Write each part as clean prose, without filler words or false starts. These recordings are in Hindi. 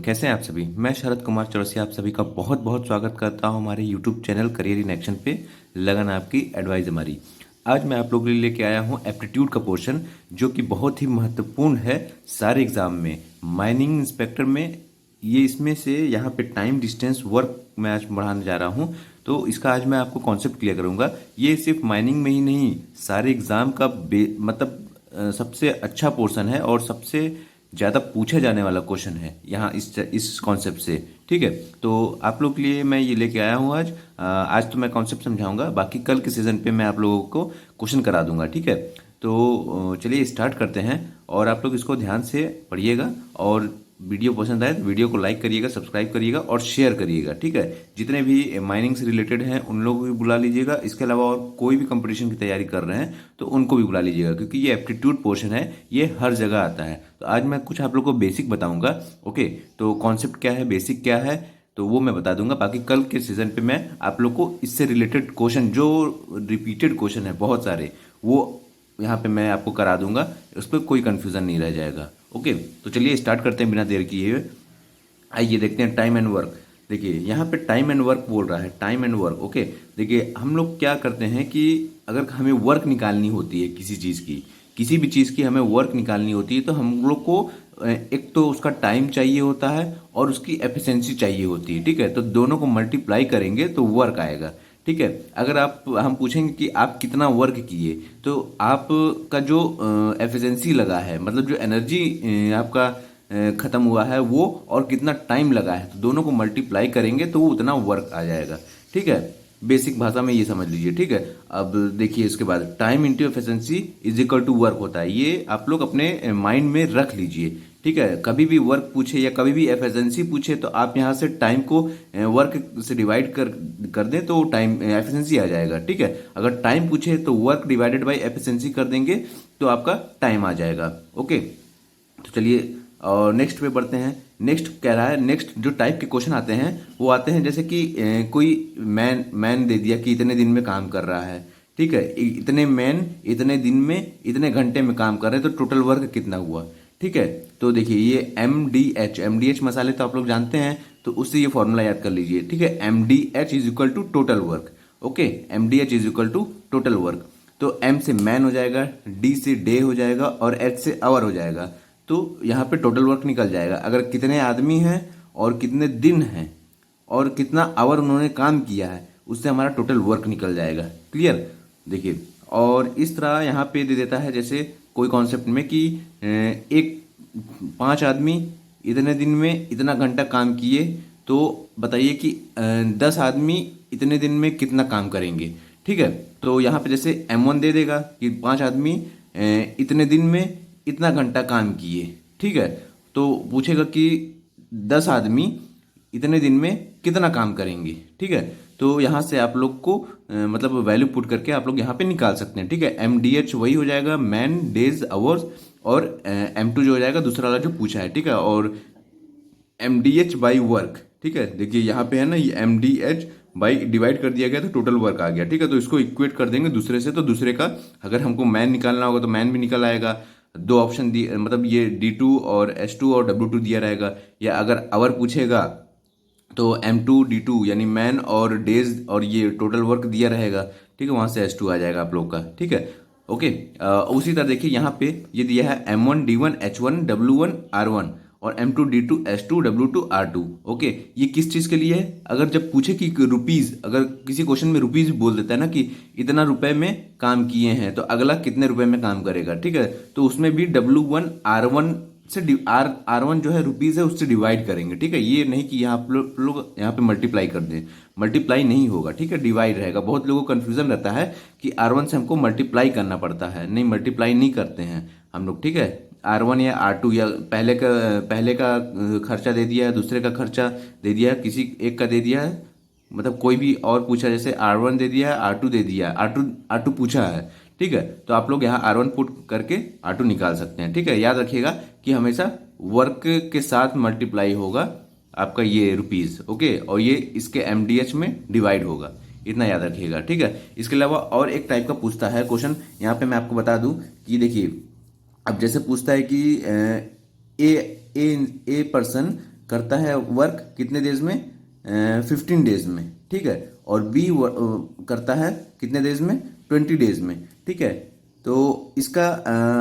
कैसे हैं आप सभी। मैं शरद कुमार चौरसिया आप सभी का बहुत बहुत स्वागत करता हूं हमारे YouTube channel career in action पे। लगन आपकी एडवाइस हमारी। आज मैं आप लोगों के लिए लेके आया हूं एप्टीट्यूड का पोर्शन, जो कि बहुत ही महत्वपूर्ण है सारे एग्जाम में। माइनिंग इंस्पेक्टर में ये इसमें से यहाँ पे टाइम डिस्टेंस वर्क मैं आज बढ़ाने जा रहा हूँ। तो इसका आज मैं आपको कॉन्सेप्ट क्लियर करूँगा। ये सिर्फ माइनिंग में ही नहीं, सारे एग्जाम का मतलब सबसे अच्छा पोर्शन है और सबसे ज़्यादा पूछा जाने वाला क्वेश्चन है यहाँ इस कॉन्सेप्ट से। ठीक है, तो आप लोग के लिए मैं ये लेके आया हूँ आज। आज तो मैं कॉन्सेप्ट समझाऊंगा, बाकी कल के सीजन पे मैं आप लोगों को क्वेश्चन करा दूंगा। ठीक है, तो चलिए स्टार्ट करते हैं और आप लोग इसको ध्यान से पढ़िएगा। और वीडियो पसंद आए तो वीडियो को लाइक करिएगा, सब्सक्राइब करिएगा और शेयर करिएगा। ठीक है, जितने भी माइनिंग से रिलेटेड हैं उन लोगों को भी बुला लीजिएगा। इसके अलावा और कोई भी कंपटीशन की तैयारी कर रहे हैं तो उनको भी बुला लीजिएगा, क्योंकि ये एप्टीट्यूड पोर्शन है, ये हर जगह आता है। तो आज मैं कुछ आप लोग को बेसिक बताऊंगा। ओके, तो कॉन्सेप्ट क्या है, बेसिक क्या है, तो वो मैं बता दूंगा। बाकी कल के सीजन पे मैं आप लोग को इससे रिलेटेड क्वेश्चन, जो रिपीटेड क्वेश्चन है बहुत सारे, वो यहाँ पे मैं आपको करा दूंगा। उस पर कोई कंफ्यूजन नहीं रह जाएगा। ओके, तो चलिए स्टार्ट करते हैं बिना देर किए। आइए देखते हैं टाइम एंड वर्क। देखिए यहाँ पे टाइम एंड वर्क बोल रहा है, टाइम एंड वर्क। ओके, देखिए हम लोग क्या करते हैं कि अगर हमें वर्क निकालनी होती है किसी चीज़ की, किसी भी चीज़ की हमें वर्क निकालनी होती है, तो हम लोग को एक तो उसका टाइम चाहिए होता है और उसकी एफिशिएंसी चाहिए होती है। ठीक है, तो दोनों को मल्टीप्लाई करेंगे तो वर्क आएगा। ठीक है, अगर आप हम पूछेंगे कि आप कितना वर्क किए, तो आपका जो एफिशिएंसी लगा है, मतलब जो एनर्जी आपका खत्म हुआ है वो, और कितना टाइम लगा है, तो दोनों को मल्टीप्लाई करेंगे तो वो उतना वर्क आ जाएगा। ठीक है, बेसिक भाषा में ये समझ लीजिए। ठीक है, अब देखिए इसके बाद time into efficiency is equal to work होता है। ये आप लोग अपने माइंड में रख लीजिए। ठीक है, कभी भी वर्क पूछे या कभी भी एफिशिएंसी पूछे तो आप यहाँ से टाइम को वर्क से डिवाइड कर दें तो टाइम एफिशिएंसी आ जाएगा। ठीक है, अगर टाइम पूछे तो वर्क डिवाइडेड बाय एफिशिएंसी कर देंगे तो आपका टाइम आ जाएगा। ओके, तो चलिए और नेक्स्ट पे बढ़ते हैं। नेक्स्ट कह रहा है, नेक्स्ट जो टाइप के क्वेश्चन आते हैं वो आते हैं जैसे कि कोई मैन मैन दे दिया कि इतने दिन में काम कर रहा है। ठीक है, इतने मैन इतने दिन में इतने घंटे में काम कर रहे हैं, तो टोटल वर्क कितना हुआ। ठीक है, तो देखिए ये एम डी एच मसाले तो आप लोग जानते हैं, तो उससे ये फॉर्मूला याद कर लीजिए। ठीक है, M D H is equal to total work. Okay, M D H is equal to total work. तो एम से मैन हो जाएगा, डी से डे हो जाएगा और एच से आवर हो जाएगा। तो यहाँ पे टोटल वर्क निकल जाएगा। अगर कितने आदमी हैं और कितने दिन हैं और कितना आवर उन्होंने काम किया है, उससे हमारा टोटल वर्क निकल जाएगा। क्लियर, देखिए और इस तरह यहाँ पे दे देता है जैसे कोई कॉन्सेप्ट में कि एक 5 आदमी इतने दिन में इतना घंटा काम किए, तो बताइए कि 10 आदमी इतने दिन में कितना काम करेंगे। ठीक है, तो यहाँ पे जैसे M1 दे देगा कि 5 आदमी इतने दिन में इतना घंटा काम किए। ठीक है, तो पूछेगा कि 10 आदमी इतने दिन में कितना काम करेंगे। ठीक है, तो यहाँ से आप लोग को मतलब वैल्यू पुट करके आप लोग यहाँ पे निकाल सकते हैं। ठीक है, एम डी एच वही हो जाएगा, मैन डेज आवर्स, और M2 जो हो जाएगा दूसरा वाला जो पूछा है। ठीक है, और M D H by work. ठीक है, देखिए यहाँ पे है ना, ये M D H by divide कर दिया गया तो टोटल वर्क आ गया। ठीक है, तो इसको इक्वेट कर देंगे दूसरे से, तो दूसरे का अगर हमको मैन निकालना होगा तो मैन भी निकल आएगा। दो ऑप्शन दिए, मतलब ये D2 और S2 और W2 दिया रहेगा। या अगर आवर पूछेगा तो M2 D2 यानी मैन और डेज और ये टोटल वर्क दिया रहेगा। ठीक है, वहां से S2 आ जाएगा आप लोग का। ठीक है, ओके। उसी तरह देखिए यहाँ पे ये दिया है M1 D1 H1 W1 R1 और M2 D2 S2 W2 R2। Okay, ये किस चीज़ के लिए है, अगर जब पूछे कि रुपीज़, अगर किसी क्वेश्चन में रुपीज़ बोल देता है ना कि इतना रुपए में काम किए हैं, तो अगला कितने रुपए में काम करेगा। ठीक है, तो उसमें भी W1 R1 से R1 जो है रुपीज़ है उससे डिवाइड करेंगे। ठीक है, ये नहीं कि यहाँ लोग यहाँ पे मल्टीप्लाई कर दें, मल्टीप्लाई नहीं होगा। ठीक है, डिवाइड रहेगा। बहुत लोगों को कन्फ्यूजन रहता है कि R1 से हमको मल्टीप्लाई करना पड़ता है, नहीं मल्टीप्लाई नहीं करते हैं हम लोग। ठीक है, R1 या R2 या पहले का खर्चा दे दिया है, दूसरे का खर्चा दे दिया है, किसी एक का दे दिया है, मतलब कोई भी और पूछा, जैसे R1 दे दिया है, R2 दे दिया है, R2 पूछा है। ठीक है, तो आप लोग यहाँ R1 पुट करके R2 निकाल सकते हैं। ठीक है, याद रखिएगा कि हमेशा वर्क के साथ मल्टीप्लाई होगा आपका ये रुपीज़। ओके, और ये इसके MDH में डिवाइड होगा, इतना याद रखिएगा। ठीक है, इसके अलावा और एक टाइप का पूछता है क्वेश्चन, यहाँ पे मैं आपको बता दूं कि देखिए अब जैसे पूछता है कि ए ए ए पर्सन करता है वर्क कितने डेज में, 15 डेज में, ठीक है। और बी करता है कितने डेज में, 20 डेज में, ठीक है। तो इसका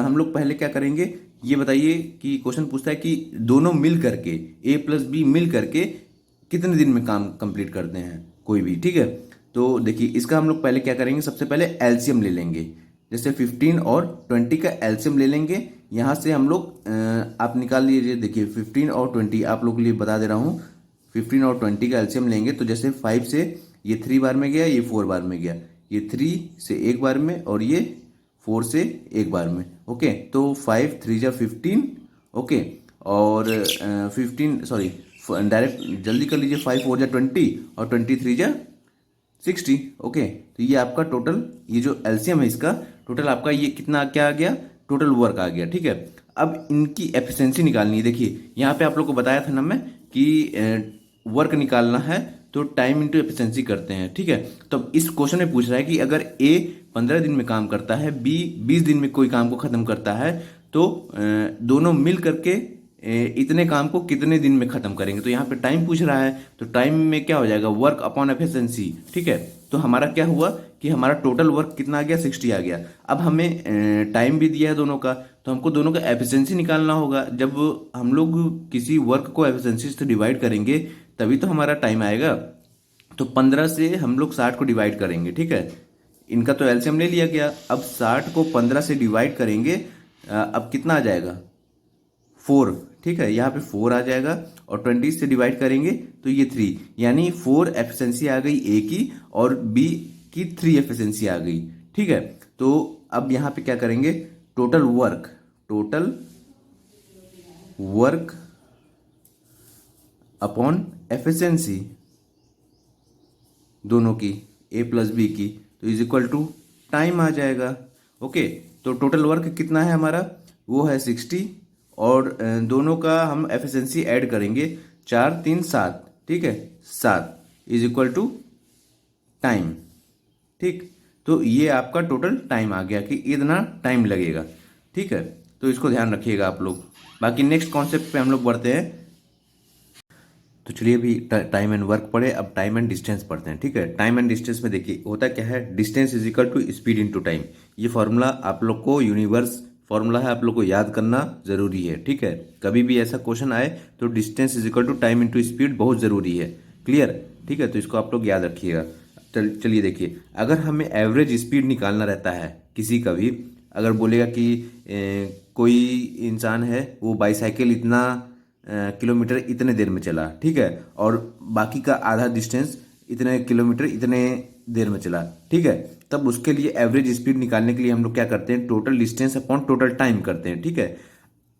हम लोग पहले क्या करेंगे ये बताइए कि क्वेश्चन पूछता है कि दोनों मिल करके ए प्लस बी मिल करके कितने दिन में काम कंप्लीट करते हैं कोई भी, ठीक है। तो देखिए इसका हम लोग पहले क्या करेंगे, सबसे पहले एलसीएम ले लेंगे। जैसे 15 और 20 का एलसीएम ले लेंगे। यहाँ से हम लोग आप निकाल लीजिए। देखिए 15 और 20 आप लोग के लिए बता दे रहा हूँ। 15 और 20 का एलसीएम लेंगे तो जैसे 5 से ये 3 बार में गया, ये 4 बार में गया, ये 3 से 1 बार में, और ये 4 से 1 बार में। ओके, तो 5 3 जा 15। ओके, और 15 सॉरी डायरेक्ट जल्दी कर लीजिए, 5 4 जा 20 और 23 जा 60। ओके, तो ये आपका टोटल, ये जो एलसीएम है इसका टोटल आपका ये कितना क्या आ गया, टोटल वर्क आ गया, ठीक है। अब इनकी एफिशिएंसी निकालनी है। देखिए यहाँ पे आप लोग को बताया था ना मैं कि वर्क निकालना है तो टाइम इंटू एफिशिएंसी करते हैं, ठीक है। तो इस क्वेश्चन में पूछ रहा है कि अगर ए 15 दिन में काम करता है, बी 20 दिन में कोई काम को खत्म करता है, तो दोनों मिल करके इतने काम को कितने दिन में खत्म करेंगे। तो यहाँ पे टाइम पूछ रहा है, तो टाइम में क्या हो जाएगा, वर्क अपॉन एफिशिएंसी, ठीक है। तो हमारा क्या हुआ कि हमारा टोटल वर्क कितना आ गया, 60 आ गया। अब हमें टाइम भी दिया है दोनों का, तो हमको दोनों का एफिशिएंसी निकालना होगा। जब हम लोग किसी वर्क को एफिशिएंसी से डिवाइड करेंगे तभी तो हमारा टाइम आएगा। तो 15 से हम लोग 60 को डिवाइड करेंगे, ठीक है। इनका तो एलसीएम ले लिया गया। अब 60 को 15 से डिवाइड करेंगे, अब कितना आ जाएगा, 4, ठीक है। यहाँ पे 4 आ जाएगा, और 20 से डिवाइड करेंगे तो ये 3, यानी 4 एफिशिएंसी आ गई ए की और बी की 3 एफिशिएंसी आ गई, ठीक है। तो अब यहाँ पे क्या करेंगे, टोटल वर्क अपॉन एफिशिएंसी दोनों की, ए प्लस बी की, तो इज इक्वल टू टाइम आ जाएगा। ओके, तो टोटल वर्क कितना है हमारा, वो है 60, और दोनों का हम एफिशिएंसी ऐड करेंगे, 4 3 7, ठीक है, 7 इज इक्वल टू टाइम, ठीक। तो ये आपका टोटल टाइम आ गया कि इतना टाइम लगेगा, ठीक है। तो इसको ध्यान रखिएगा आप लोग। बाकी नेक्स्ट कॉन्सेप्ट पे हम लोग बढ़ते हैं। तो चलिए अभी टाइम एंड वर्क पढ़े, अब टाइम एंड डिस्टेंस पढ़ते हैं, ठीक है। टाइम एंड डिस्टेंस में देखिए होता क्या है, distance is equal to speed into time. ये फॉर्मूला आप लोग को यूनिवर्स फॉर्मूला है, आप लोग को याद करना जरूरी है, ठीक है। कभी भी ऐसा क्वेश्चन आए तो distance is equal to time into speed बहुत जरूरी है, क्लियर, ठीक है। तो इसको आप लोग याद रखिएगा। चलिए देखिए, अगर हमें एवरेज स्पीड निकालना रहता है किसी का भी, अगर बोलेगा कि कोई इंसान है वो बाईसाइकिल इतना किलोमीटर इतने देर में चला, ठीक है, और बाकी का आधा डिस्टेंस इतने किलोमीटर इतने देर में चला, ठीक है। तब उसके लिए एवरेज स्पीड निकालने के लिए हम लोग क्या करते हैं, total distance upon total time करते हैं, ठीक है।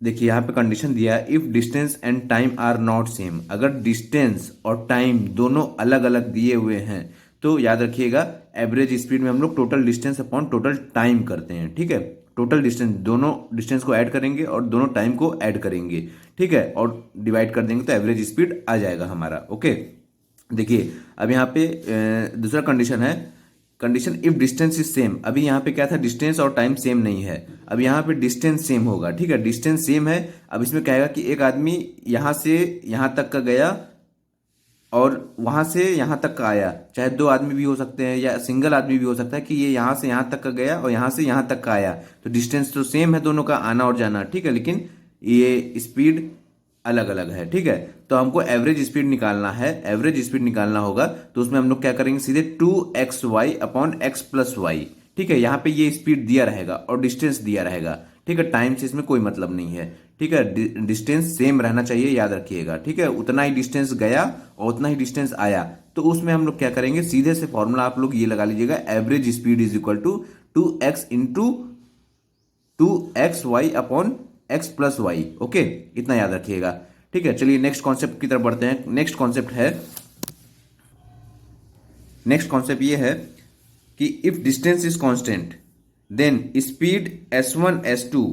देखिए यहाँ पे कंडीशन दिया है, if distance and time are not same. अगर डिस्टेंस और टाइम दोनों अलग अलग दिए हुए हैं तो याद रखिएगा एवरेज स्पीड में हम लोग total distance upon total time करते हैं, ठीक है। टोटल डिस्टेंस, दोनों डिस्टेंस को ऐड करेंगे और दोनों टाइम को ऐड करेंगे, ठीक है, और डिवाइड कर देंगे तो एवरेज स्पीड आ जाएगा हमारा। ओके, देखिए अब यहाँ पे दूसरा कंडीशन है, condition if distance is same. अभी यहाँ पे क्या था, डिस्टेंस और टाइम सेम नहीं है, अब यहाँ पे डिस्टेंस सेम होगा, ठीक है। डिस्टेंस सेम है, अब इसमें कहेगा कि एक आदमी यहाँ से यहाँ तक का गया और वहां से यहां तक का आया, चाहे 2 आदमी भी हो सकते हैं या सिंगल आदमी भी हो सकता है कि ये यहां से यहां तक का गया और यहां से यहां तक का आया। तो डिस्टेंस तो सेम है दोनों का, आना और जाना, ठीक है, लेकिन ये स्पीड अलग अलग है, ठीक है। तो हमको एवरेज स्पीड निकालना है, एवरेज स्पीड निकालना होगा तो उसमें हम लोग क्या करेंगे, सीधे 2xy upon x plus Y, ठीक है। यहाँ पे ये स्पीड दिया रहेगा और डिस्टेंस दिया रहेगा, ठीक है। टाइम से इसमें कोई मतलब नहीं है, ठीक है। डिस्टेंस सेम रहना चाहिए, याद रखिएगा, ठीक है। उतना ही डिस्टेंस गया और उतना ही डिस्टेंस आया, तो उसमें हम लोग क्या करेंगे, सीधे से फॉर्मूला आप लोग ये लगा लीजिएगा, average speed is equal to 2x into 2xy upon x plus y. Okay, इतना याद रखिएगा, ठीक है। चलिए नेक्स्ट कॉन्सेप्ट की तरफ बढ़ते हैं। नेक्स्ट कॉन्सेप्ट ये है कि if distance is constant then speed s1 s2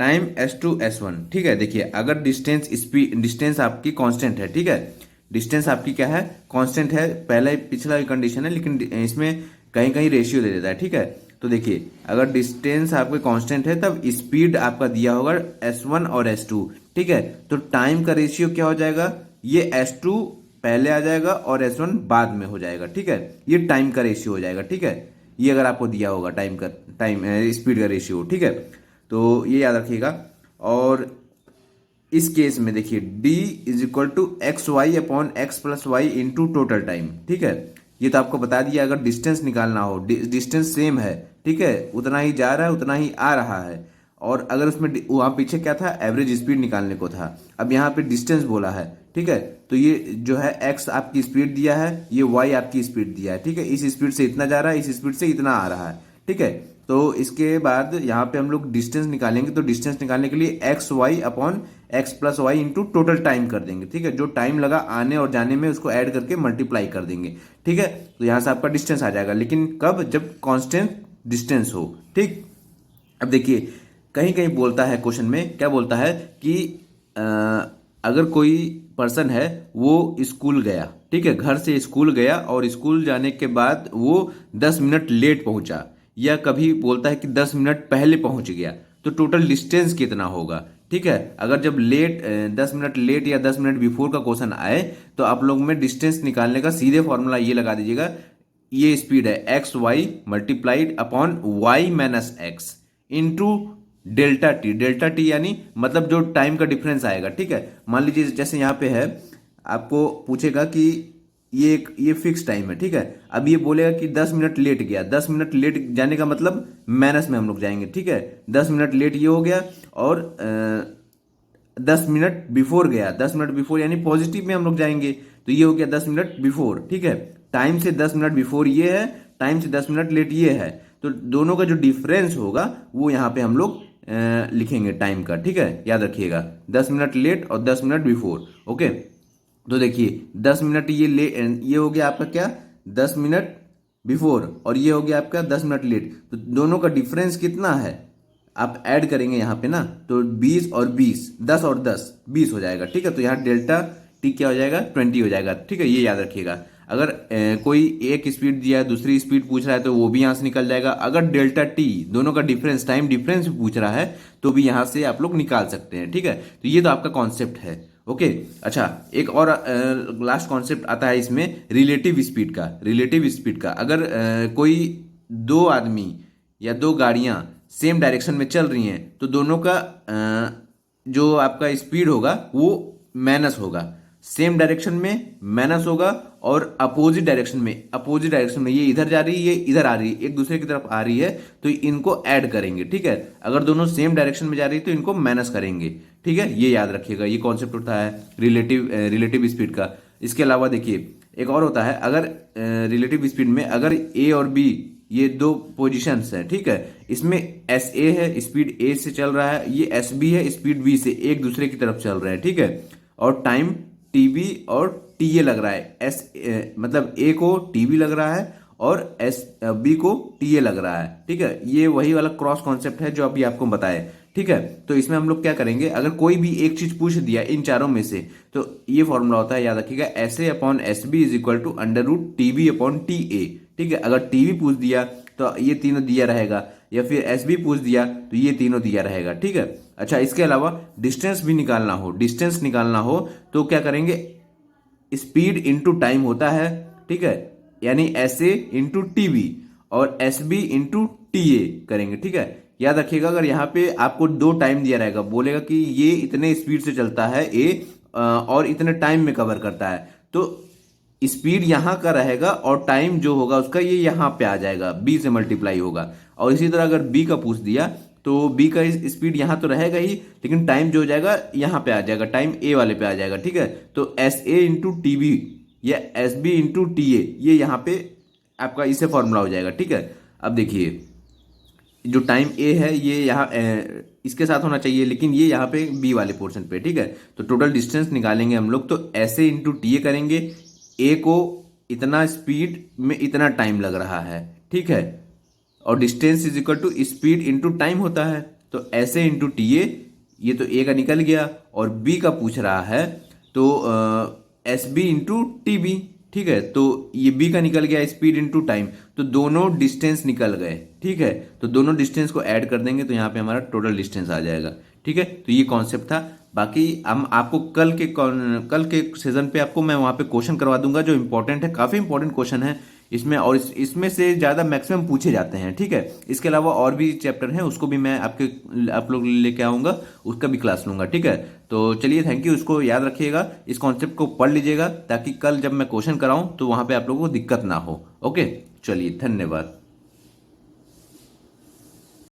time s2 s1, ठीक है। देखिए अगर डिस्टेंस आपकी कांस्टेंट है, ठीक है, डिस्टेंस आपकी क्या है, कांस्टेंट है, पहले पिछला कंडीशन है, लेकिन इसमें कहीं कहीं रेशियो दे देता है, ठीक है। तो देखिए अगर डिस्टेंस आपके कांस्टेंट है तब स्पीड आपका दिया होगा s1 और s2, ठीक है। तो टाइम का रेशियो क्या हो जाएगा, ये S2 पहले आ जाएगा और S1 बाद में हो जाएगा, ठीक है। ये टाइम का रेशियो हो जाएगा, ठीक है। ये अगर आपको दिया होगा टाइम स्पीड का रेशियो, ठीक है, तो ये याद रखिएगा। और इस केस में देखिए d is equal to x y upon x plus y into total time, ठीक है। ये तो आपको बता दिया, अगर डिस्टेंस निकालना हो, डिस्टेंस सेम है, ठीक है, उतना ही जा रहा है उतना ही आ रहा है, और अगर उसमें वहां पीछे क्या था, एवरेज स्पीड निकालने को था, अब यहाँ पे डिस्टेंस बोला है, ठीक है। तो ये जो है x आपकी स्पीड दिया है, ये y आपकी स्पीड दिया है, ठीक है। इस स्पीड से इतना जा रहा है, इस स्पीड से इतना आ रहा है, ठीक है। तो इसके बाद यहाँ पे हम लोग डिस्टेंस निकालेंगे, तो डिस्टेंस निकालने के लिए x y upon x plus y into total time कर देंगे, ठीक है। जो टाइम लगा आने और जाने में उसको ऐड करके मल्टीप्लाई कर देंगे, ठीक है। तो यहाँ से आपका डिस्टेंस आ जाएगा, लेकिन कब, जब कांस्टेंट डिस्टेंस हो, ठीक। अब देखिए कहीं कहीं बोलता है क्वेश्चन में, क्या बोलता है कि अगर कोई पर्सन है वो स्कूल गया, ठीक है, घर से स्कूल गया और स्कूल जाने के बाद वो 10 मिनट लेट पहुंचा, या कभी बोलता है कि 10 मिनट पहले पहुंच गया, तो टोटल डिस्टेंस कितना होगा, ठीक है। अगर जब 10 मिनट लेट या 10 मिनट बिफोर का क्वेश्चन आए, तो आप लोग में डिस्टेंस निकालने का सीधे फॉर्मूला ये लगा दीजिएगा, ये स्पीड है x y multiplied upon y minus x into delta T. Delta T यानी मतलब जो टाइम का डिफरेंस आएगा, ठीक है। मान लीजिए जैसे यहाँ पे है, आपको पूछेगा कि ये फिक्स टाइम है, ठीक है। अब ये बोलेगा कि 10 मिनट लेट गया, 10 मिनट लेट जाने का मतलब माइनस में हम लोग जाएंगे, ठीक है। 10 मिनट लेट ये हो गया, और 10 मिनट बिफोर गया, 10 मिनट बिफोर यानी पॉजिटिव में हम लोग जाएंगे, तो ये हो गया 10 मिनट बिफोर, ठीक है। टाइम से 10 मिनट बिफोर ये है, टाइम से 10 मिनट लेट ये है, तो दोनों का जो डिफरेंस होगा वो यहाँ पे हम लोग लिखेंगे टाइम का, ठीक है। याद रखिएगा 10 मिनट लेट और 10 मिनट बिफोर, ओके। तो देखिए 10 मिनट ये हो गया आपका क्या, 10 मिनट बिफोर, और ये हो गया आपका 10 मिनट लेट, तो दोनों का डिफरेंस कितना है, आप ऐड करेंगे यहाँ पे ना, तो 20 और 20, 10 और 10 20 हो जाएगा, ठीक है। तो यहाँ डेल्टा टी क्या हो जाएगा, 20 हो जाएगा, ठीक है। ये याद रखिएगा। अगर कोई एक स्पीड दिया है, दूसरी स्पीड पूछ रहा है, तो वो भी यहाँ से निकल जाएगा। अगर डेल्टा टी दोनों का डिफरेंस, टाइम डिफरेंस पूछ रहा है, तो भी यहाँ से आप लोग निकाल सकते हैं, ठीक है। तो ये तो आपका कॉन्सेप्ट है, ओके। अच्छा, एक और लास्ट कॉन्सेप्ट आता है इसमें, रिलेटिव स्पीड का। रिलेटिव स्पीड का, अगर कोई दो आदमी या दो गाड़ियां सेम डायरेक्शन में चल रही हैं, तो दोनों का जो आपका स्पीड होगा वो माइनस होगा, सेम डायरेक्शन में माइनस होगा, और अपोजिट डायरेक्शन में ये इधर जा रही है, ये इधर आ रही है, एक दूसरे की तरफ आ रही है, तो इनको ऐड करेंगे, ठीक है। अगर दोनों सेम डायरेक्शन में जा रही है तो इनको माइनस करेंगे, ठीक है। ये याद रखिएगा, ये कॉन्सेप्ट होता है रिलेटिव स्पीड का। इसके अलावा देखिए एक और होता है, अगर रिलेटिव स्पीड में अगर ए और बी ये दो पोजीशंस हैं, ठीक है, इसमें एस ए है, स्पीड ए से चल रहा है, ये एस बी है, स्पीड बी से, एक दूसरे की तरफ चल रहा है, ठीक है। और टाइम टी बी और टी ए लग रहा है, मतलब ए को टी बी लग रहा है और एस बी को टी ए लग रहा है, ठीक है। ये वही वाला क्रॉस कॉन्सेप्ट है जो अभी आपको बताया, ठीक है। तो इसमें हम लोग क्या करेंगे, अगर कोई भी एक चीज पूछ दिया इन चारों में से, तो ये फॉर्मूला होता है, याद रखिएगा, S A upon S B is equal to under root T B upon T A, ठीक है। अगर टी बी पूछ दिया तो ये तीनों दिया रहेगा, या फिर एस बी पूछ दिया तो ये तीनों दिया रहेगा, ठीक है। अच्छा, इसके अलावा डिस्टेंस भी निकालना हो, तो क्या करेंगे, स्पीड इंटू टाइम होता है, ठीक है, यानी S A into T B और S B into T A करेंगे, ठीक है। याद रखिएगा, अगर यहाँ पे आपको दो टाइम दिया रहेगा, बोलेगा कि ये इतने स्पीड से चलता है ए, और इतने टाइम में कवर करता है, तो स्पीड यहाँ का रहेगा और टाइम जो होगा उसका ये यहाँ पे आ जाएगा, बी से मल्टीप्लाई होगा। और इसी तरह अगर बी का पूछ दिया, तो बी का स्पीड यहाँ तो रहेगा ही, लेकिन टाइम जो हो जाएगा यहाँ पे आ जाएगा, टाइम ए वाले पे आ जाएगा, ठीक है। तो S A into T B या S B into T A, ये यहाँ पे आपका इससे फॉर्मूला हो जाएगा, ठीक है। अब देखिए जो टाइम ए है ये यहाँ इसके साथ होना चाहिए, लेकिन ये यहाँ पे बी वाले पोर्शन पे, ठीक है। तो टोटल डिस्टेंस निकालेंगे हम लोग, तो S A into T A करेंगे, ए को इतना स्पीड में इतना टाइम लग रहा है, ठीक है, और distance is equal to speed into time होता है, तो S A into T A, ये तो ए का निकल गया, और बी का पूछ रहा है तो S B into T B, ठीक है। तो ये बी का निकल गया स्पीड इंटू टाइम, तो दोनों डिस्टेंस निकल गए, ठीक है। तो दोनों डिस्टेंस को ऐड कर देंगे तो यहाँ पे हमारा टोटल डिस्टेंस आ जाएगा, ठीक है। तो ये कॉन्सेप्ट था, बाकी हम आपको कल के सेशन पे आपको मैं वहाँ पे क्वेश्चन करवा दूंगा जो इंपॉर्टेंट है, काफ़ी इंपॉर्टेंट क्वेश्चन है इसमें, और इसमें से ज़्यादा मैक्सिमम पूछे जाते हैं, ठीक है। इसके अलावा और भी चैप्टर हैं, उसको भी मैं आप लोग लेके आऊँगा, उसका भी क्लास लूँगा, ठीक है। तो चलिए, थैंक यू, इसको याद रखिएगा, इस कॉन्सेप्ट को पढ़ लीजिएगा ताकि कल जब मैं क्वेश्चन कराऊँ तो वहाँ पे आप लोगों को दिक्कत ना हो। ओके, चलिए, धन्यवाद।